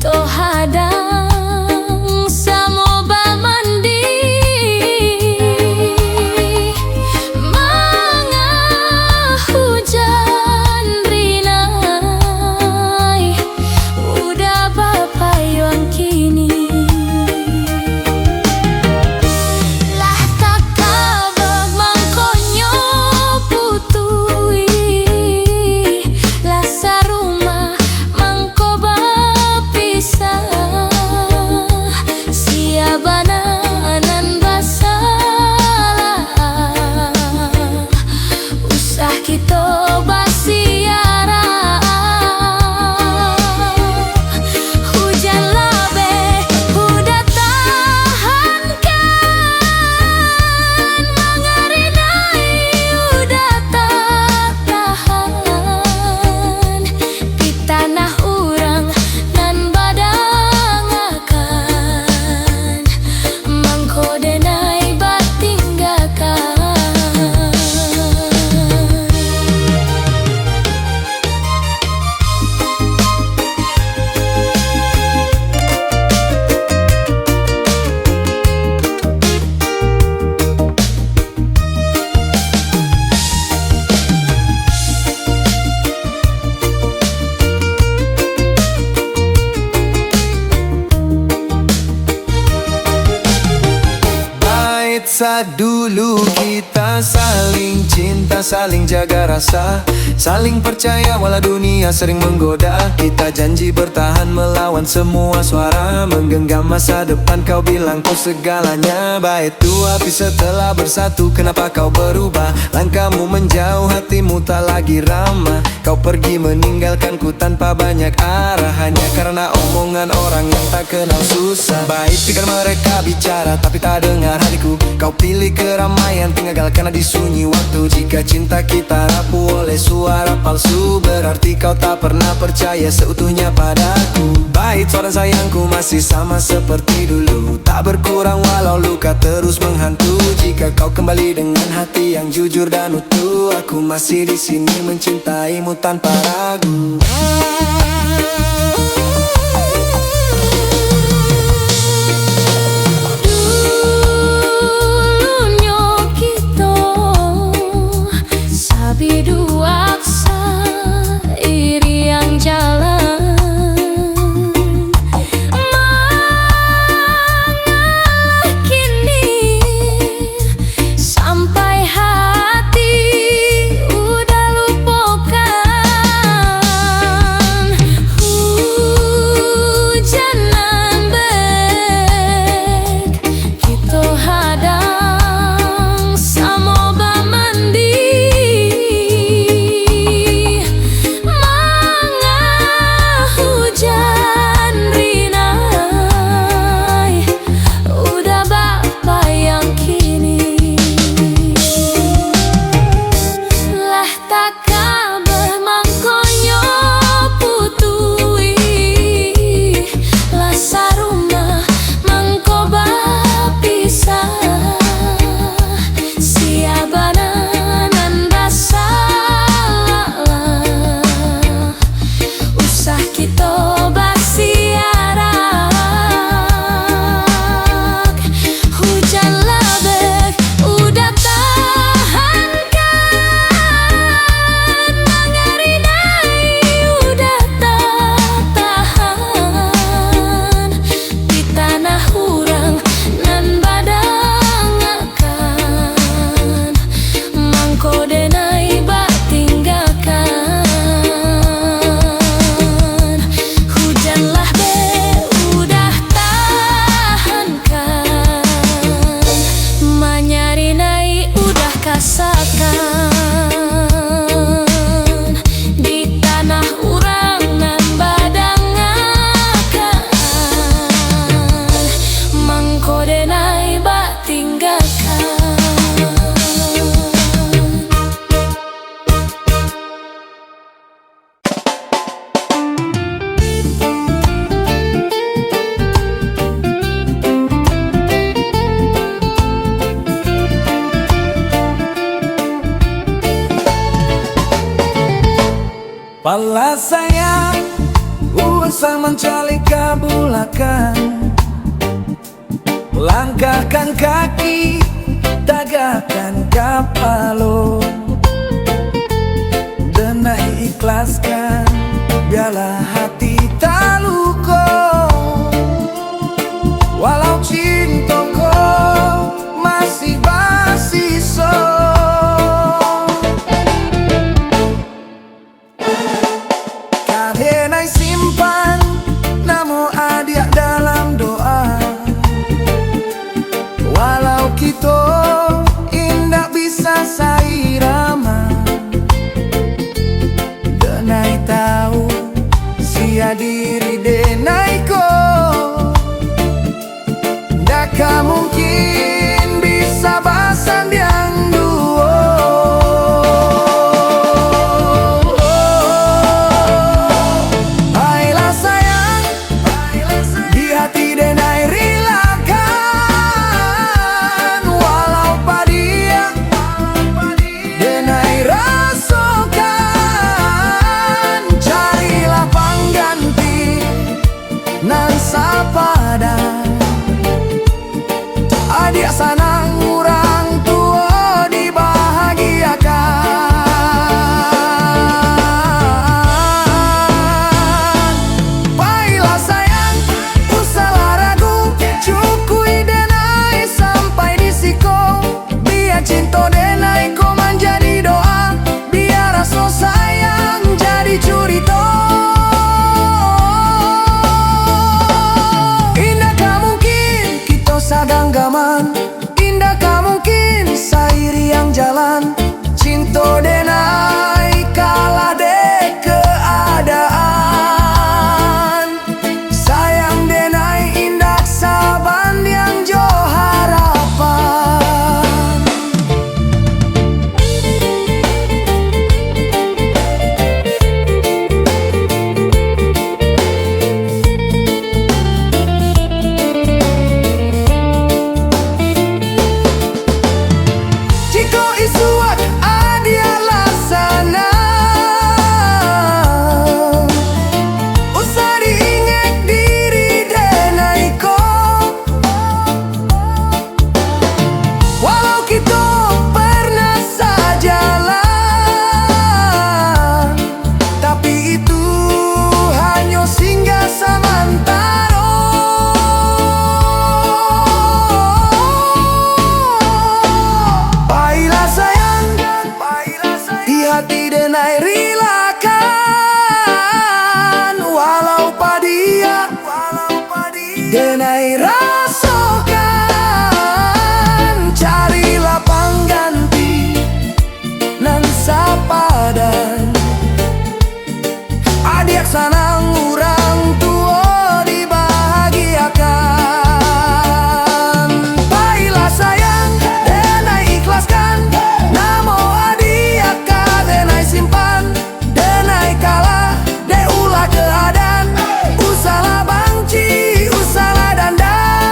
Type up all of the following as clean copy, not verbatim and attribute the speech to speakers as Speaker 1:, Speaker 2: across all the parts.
Speaker 1: toh hadang samoba mandi manga hujan rinai udah bapayuan kini lah tak kabag mangkonyo putui lah sa rumah mangko bapisah siabananan basalah usah kita basiara hujan labe udah tahan kan mangarinai udah tak tahan di tanah urang nan badang akan mangko denai batinggakan.
Speaker 2: Saat dulu kita saling cinta, saling jaga rasa, saling percaya walau dunia sering menggoda. Kita janji bertahan melawan semua suara, menggenggam masa depan. Kau bilang kau segalanya, baik tua tapi setelah bersatu kenapa kau berubah? Langkahmu menjauh, hatimu tak lagi ramah. Kau pergi meninggalkanku tanpa banyak arah, hanya karena omongan orang yang tak kenal susah. Baik pikir mereka bicara tapi tak dengar hatiku. Kau pilih keramaian, tinggalkan di sunyi waktu. Jika cinta kita rapuh oleh suara palsu, berarti kau tak pernah percaya seutuhnya padaku. Baik suara sayangku masih sama seperti dulu, tak berkurang walau luka terus menghantu. Jika kau kembali dengan hati yang jujur dan utuh, aku masih di sini mencintaimu tanpa ragu. sang mencari kabulakan. Langkahkan kaki, tagakan kapalo, denai ikhlaskan, biarlah hati tak luka. Walau cintaku masih bersisa, kadenai simpan namo adik dalam doa. Walau kita indah bisa sairama, denai tahu sia diri denai ko. Ndaka mungkin bisa bersanding dua. Baiklah sayang, di hati denai relakan. Walau padia denai rasakan, carilah pengganti nan sapadan. Adik sanang orang tua dibahagiakan. Baiklah sayang, usahlah ragu, cukui denai sampai di siko. Biar cinta denai ko menjadi doa, biar rasa sayang jadi curito. Indah mungkin kita sadanggaman, indah mungkin sairi yang jalan. Cinta denai kalah de keadaan. Sayang denai indah saban yang jo harapan. Jika isuat adia laksana, usah diingat diri denai ko. Walau kita pernah sajalan, tapi itu hanya singgah sementara. Baiklah sayang, di hati denai relakan. Walau padia denai rasakan, carilah pengganti nan sapadan. Adik sanang orang tua dibahagiakan. Baiklah sayang, denai ikhlaskan, namo adik denai simpan. Denai kalah de ulah keadaan, usahlah bangci, usahlah dandan.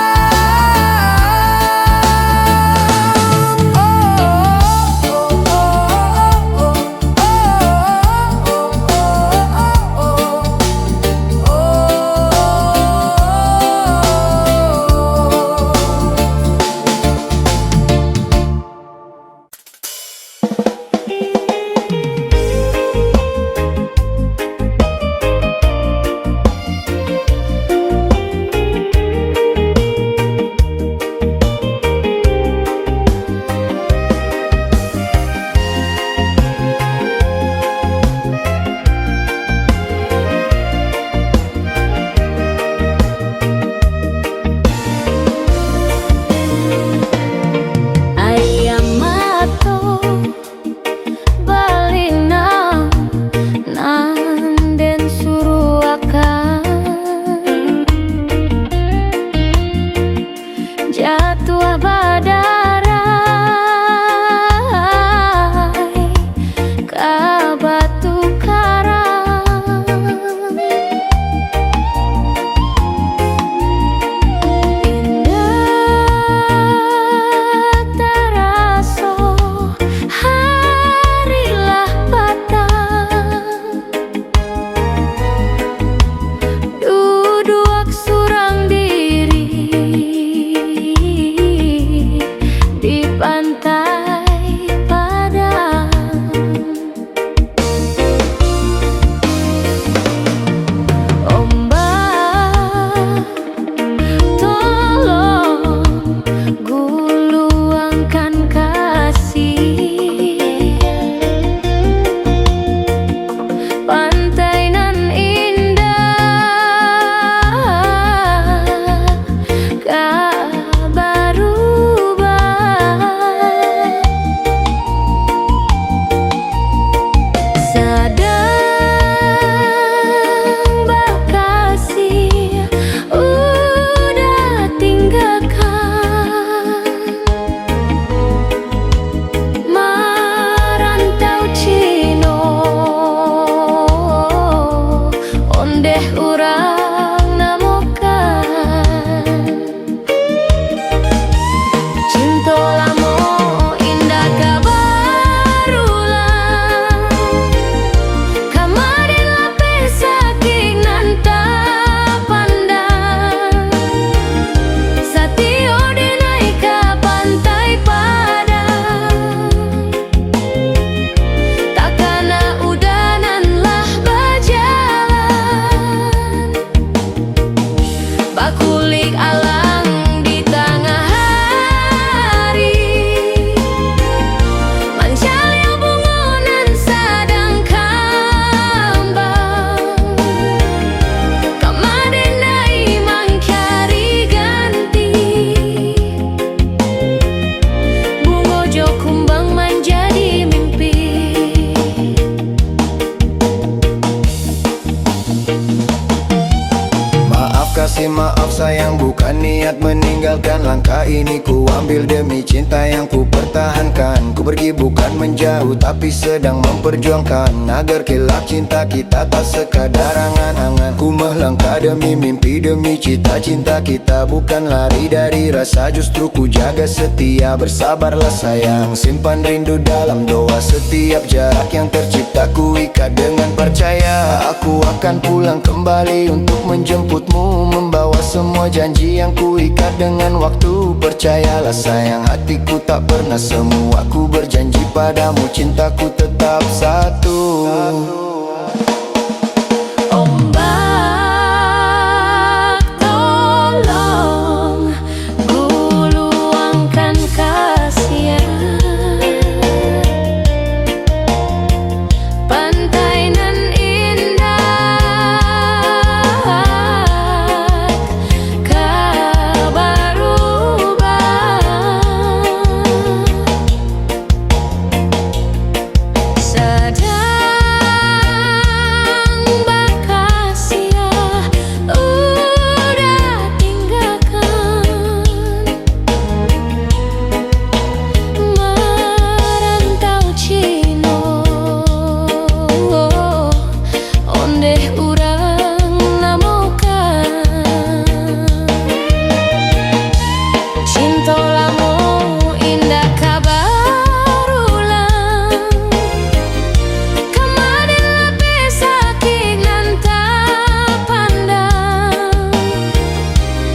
Speaker 2: kasih, maaf sayang, bukan niat meninggalkan. Langkah ini ku ambil demi cinta yang ku pertahankan. Ku pergi bukan menjauh, tapi sedang memperjuangkan agar kelak cinta kita tak sekadar angan-angan. Ku melangkah demi mimpi, demi cita-cinta kita. Bukan lari dari rasa, justru ku jaga setia. Bersabarlah sayang, simpan rindu dalam doa. Setiap jarak yang tercipta ku ikat dengan percaya. Aku akan pulang kembali untuk menjemputmu, membawa semua janji yang ku ikat dengan waktu. Percayalah sayang, hatiku tak pernah semu. Aku berjanji padamu, cintaku tetap satu.
Speaker 1: Ombak tolong guluangkan kasihan. Pantai nan indah kabar ubah. Sedang bakasia udah tinggalkan. Merantau Cino ondeh urang namukan. Cinta lamu indah kabar ulang. Kemarin lebih sakit nan tak pandang.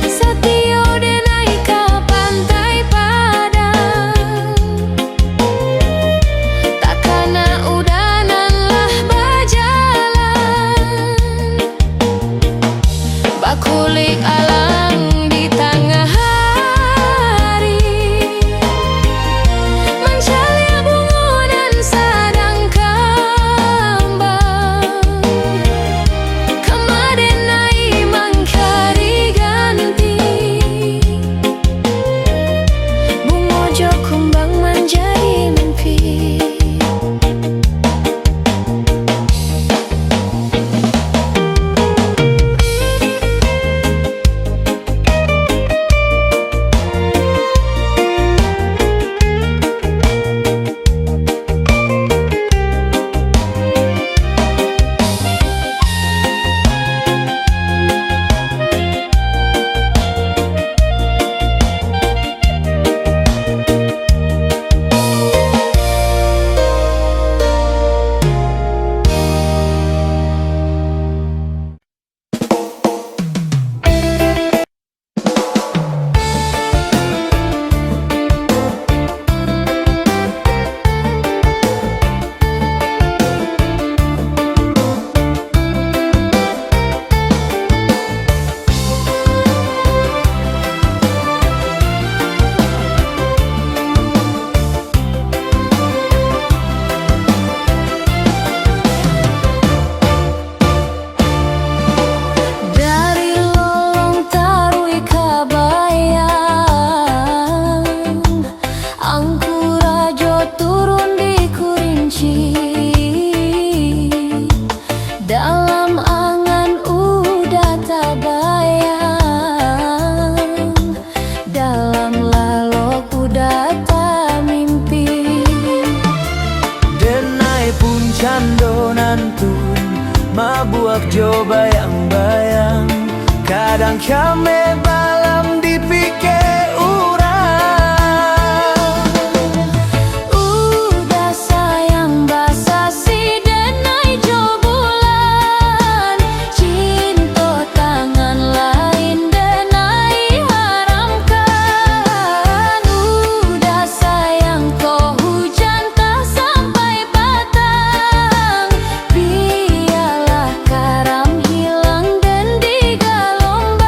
Speaker 1: Setio de naik ke pantai Padang. Takana udanan lah berjalan. Bakulik alang di tengah hari. Mencalia bungunan sadang kembang. Kemarin naik mangkari ganti. Bungojo kumbang menjadi mimpi. Dari lolong tarui kabayang. Angku rajo turun di Kurinci. Dalam angan udah tak bayang. Dalam lalok udah tak mimpi.
Speaker 2: Denai pun cando nantun, mabuak jo bayang-bayang. Kadang kami balam dipikir urang.
Speaker 1: Udah sayang basasi denai jo bulan. Cinta tangan lain denai haramkan. Udah sayang kau hujan tak sampai batang. Biarlah karam hilang dan digelombang.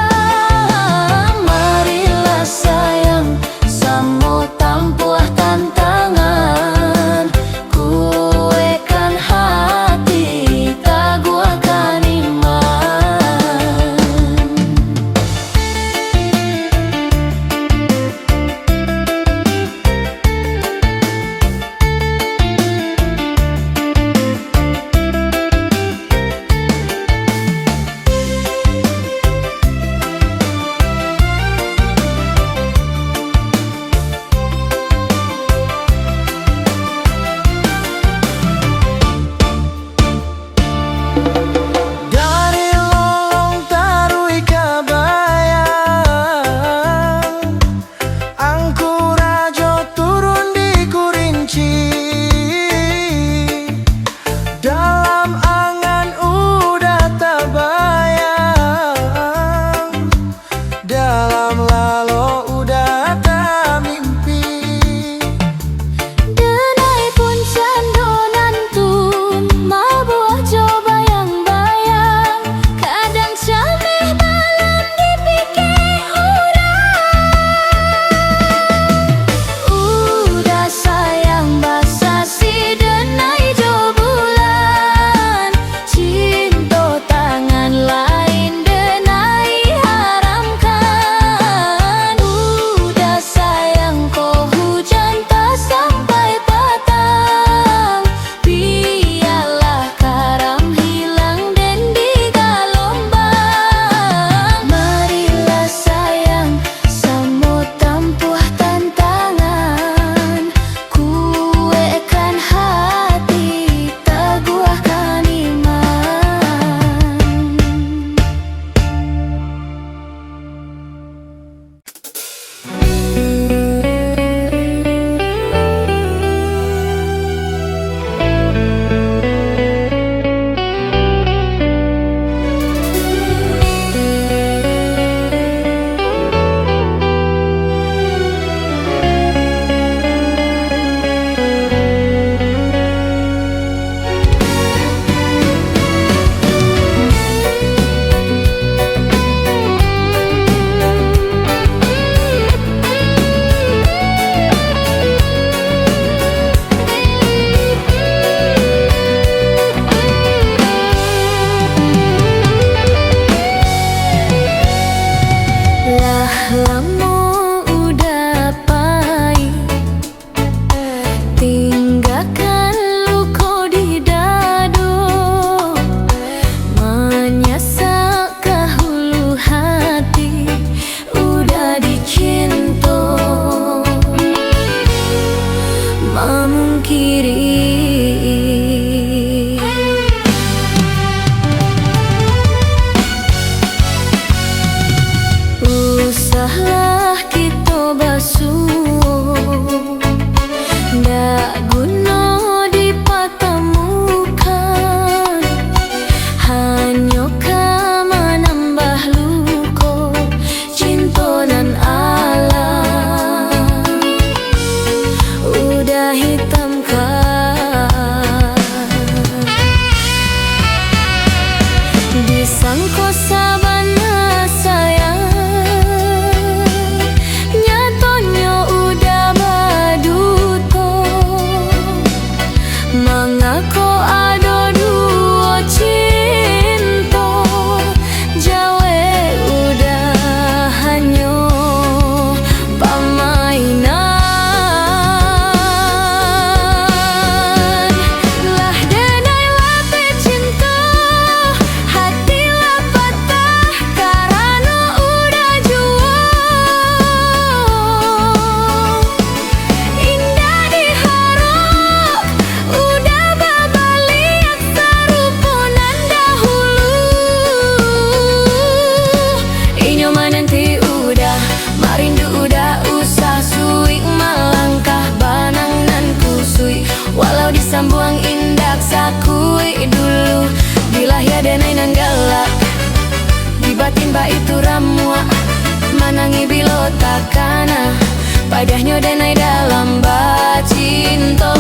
Speaker 1: Usahlah kita basuh, ndak guna dipatemukan, hanya kama nambah luka cinta nan alam udah hitamkan. Disangko sabana sayang, nyatanya udah baduto. Mengako ada dua cinta, jawe udah hanya permainan. Lah denai lape cinta, hati lah patah karena udah jua. Indah diharap udah babaliak saruponan dahulu. Inyo nanti udah marindu udah usah suik melangkah banang nan kusui, walau disambuang indak sakui dulu. Bila ya denai nan galak di batin ba itu ramua, manangi bilo takana padahnya denai dalam bacinto.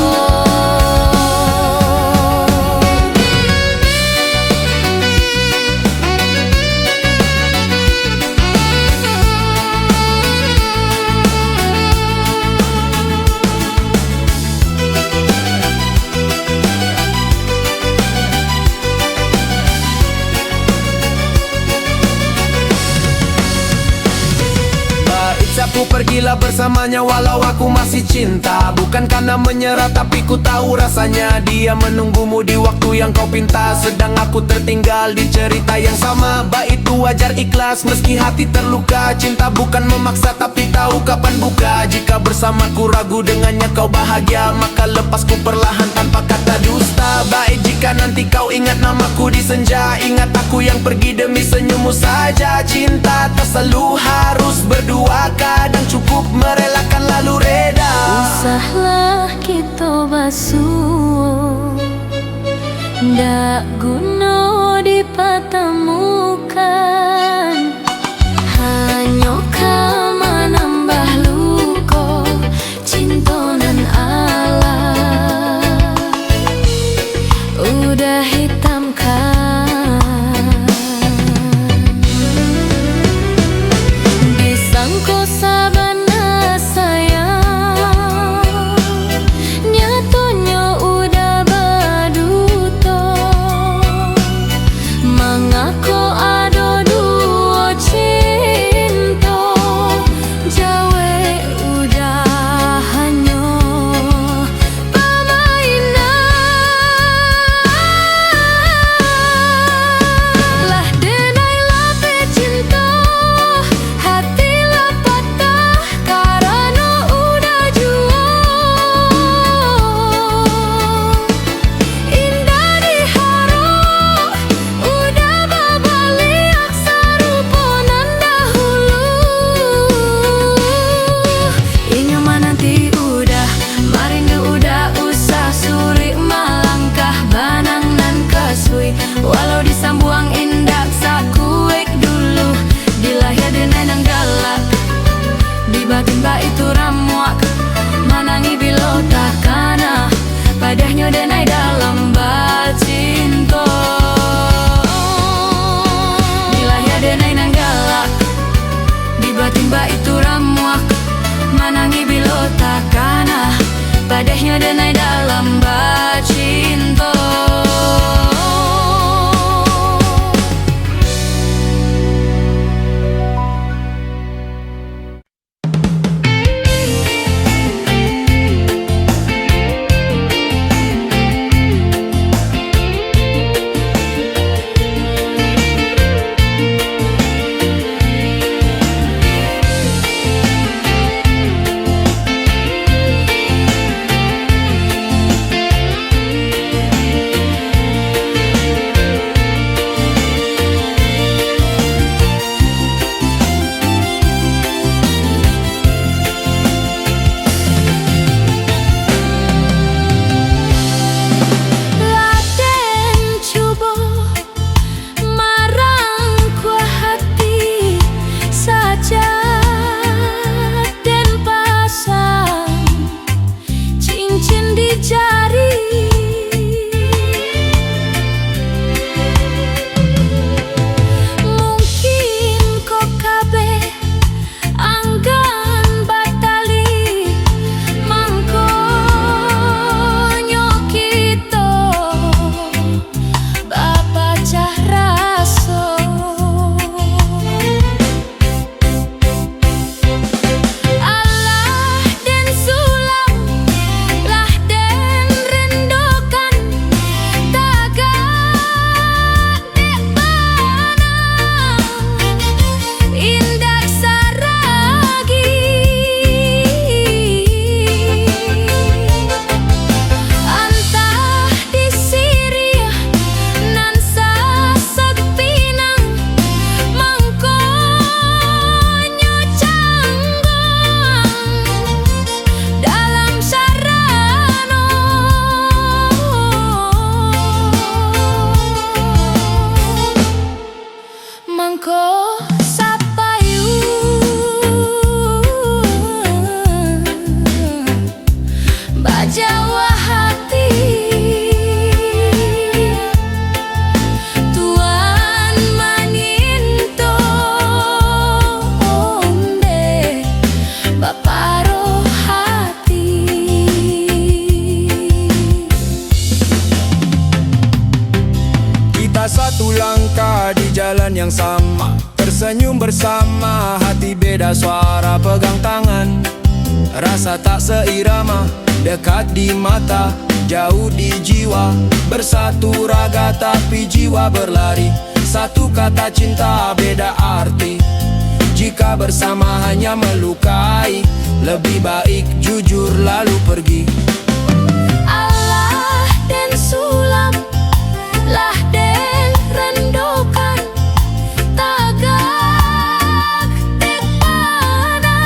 Speaker 2: Aku pergilah bersamanya walau aku masih cinta, bukan karena menyerah tapi ku tahu rasanya. Dia menunggumu di waktu yang kau pinta, sedang aku tertinggal di cerita yang sama. Baik itu wajar ikhlas meski hati terluka. Cinta bukan memaksa tapi tahu kapan buka. Jika bersamaku ragu dengannya kau bahagia, maka lepasku perlahan tanpa kata dusta. Baik jika nanti kau ingat namaku di senja, ingat aku yang pergi demi senyummu saja. Cinta tak selalu harus berdua, kadang cukup merelakan lalu reda.
Speaker 1: Usahlah kita basuh, ndak guna dipatemukan, hanya kama nambah luka cinta nan alam udah hitamkan. Disangko sabana sayang, nyatanya udah baduto. Mengako ada dua cinta, jawe udah hanya permainan. Lah denai lape cinta, hati lah patah karena udah jua. Indah diharap udah babaliak saruponan dahulu. Inyo nanti udah marindu udah usah suri melangkah banang nan kesui, walau disambuang indak sakuik dulu. Dilahir denai nang galak di batin ba itu ramuak, manangi bilo takana padahnya denai dalam bacinto. Dilahir denai nang galak di batin ba itu ramuak, manangi bilo takana padahnya denai dalam bacinto.
Speaker 2: sama hati beda suara pegang tangan. Rasa tak seirama, dekat di mata, jauh di jiwa. Bersatu raga tapi jiwa berlari. Satu kata cinta beda arti. Jika bersama hanya melukai, lebih baik jujur lalu pergi.
Speaker 1: Allah dan sulam, lah den rendokan, tagak tekana,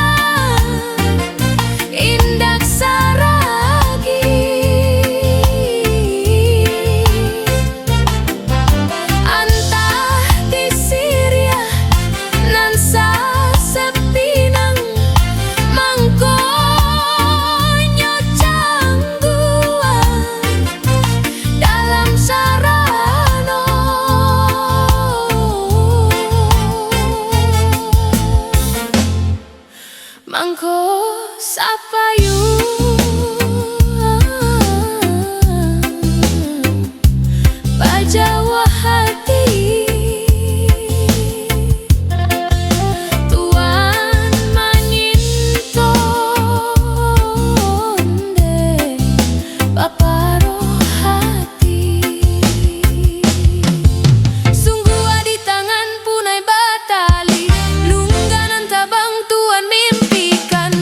Speaker 1: indak saragi. Antah di Syria, nan sa sepinang, mangkonyo cangguan dalam sarano. Mangko sapayu bajawa hati, tuan manintonde paparo hati. Sungguh adi tangan punai batali, lungganan tabang tuan mimpikan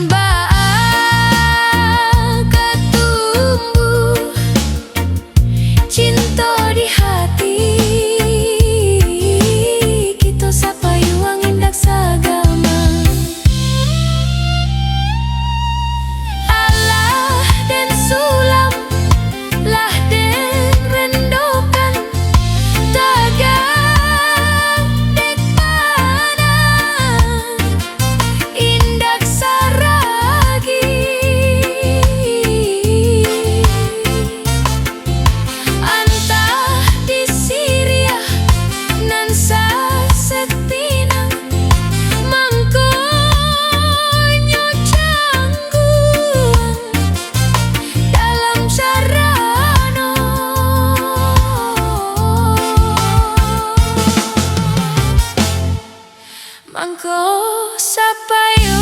Speaker 1: ketumbuh cinta di hati. Kita sapayuang indak sagama. Allah dan sulam, lah den rendokan, tagak dekana, indak saragi. Antah di Syria, nan sa sepinang, mangkonyo cangguan dalam sarano. Mangko sapayo